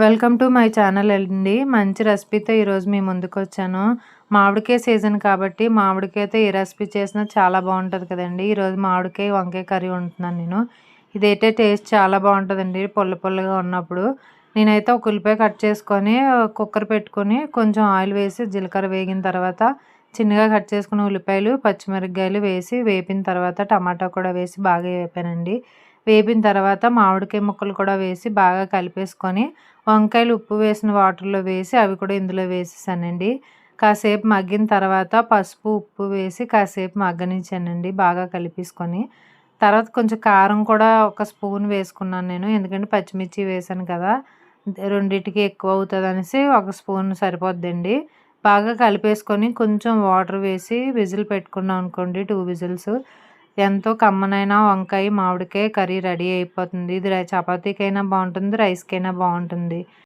Welcome to my channel అండి. మంచి రెసిపీతో ఈరోజు మీ ముందుకొచ్చాను. మామిడికాయ సీజన్ కాబట్టి మామిడికాయతో ఏ రెసిపీ చేసినా చాలా బాగుంటుంది కదండీ. ఈరోజు మామిడికాయ వంకాయ కర్రీ వండుతున్నాను నేను. ఇదైతే టేస్ట్ చాలా బాగుంటుందండి పుల్ల పుల్లగా ఉన్నప్పుడు. నేనైతే ఒక ఉల్లిపాయ కట్ చేసుకొని కుక్కర్ పెట్టుకొని కొంచెం ఆయిల్ వేసి జీలకర్ర వేగిన తర్వాత చిన్నగా కట్ చేసుకున్న ఉల్లిపాయలు పచ్చిమిరపకాయలు వేసి వేపిన తర్వాత టమాటా కూడా వేసి బాగా వేపానండి. వేపిన తర్వాత మామిడికాయ ముక్కలు కూడా వేసి బాగా కలిపేసుకొని వంకాయలు ఉప్పు వేసిన వాటర్లో వేసి అవి కూడా ఇందులో వేసేసానండి. కాసేపు మగ్గిన తర్వాత పసుపు ఉప్పు వేసి కాసేపు మగ్గనిచ్చానండి బాగా కలిపేసుకొని. తర్వాత కొంచెం కారం కూడా ఒక స్పూన్ వేసుకున్నాను నేను, ఎందుకంటే పచ్చిమిర్చి వేసాను కదా, రెండింటికి ఎక్కువ అవుతుంది అనేసి ఒక స్పూన్ సరిపోద్దండి. బాగా కలిపేసుకొని కొంచెం వాటర్ వేసి విజిల్ పెట్టుకున్నాం అనుకోండి, 2 విజిల్స్, ఎంతో కమ్మనైన వంకాయ మామిడికాయ కర్రీ రెడీ అయిపోతుంది. ఇది చపాతీకైనా బాగుంటుంది, రైస్కైనా బాగుంటుంది.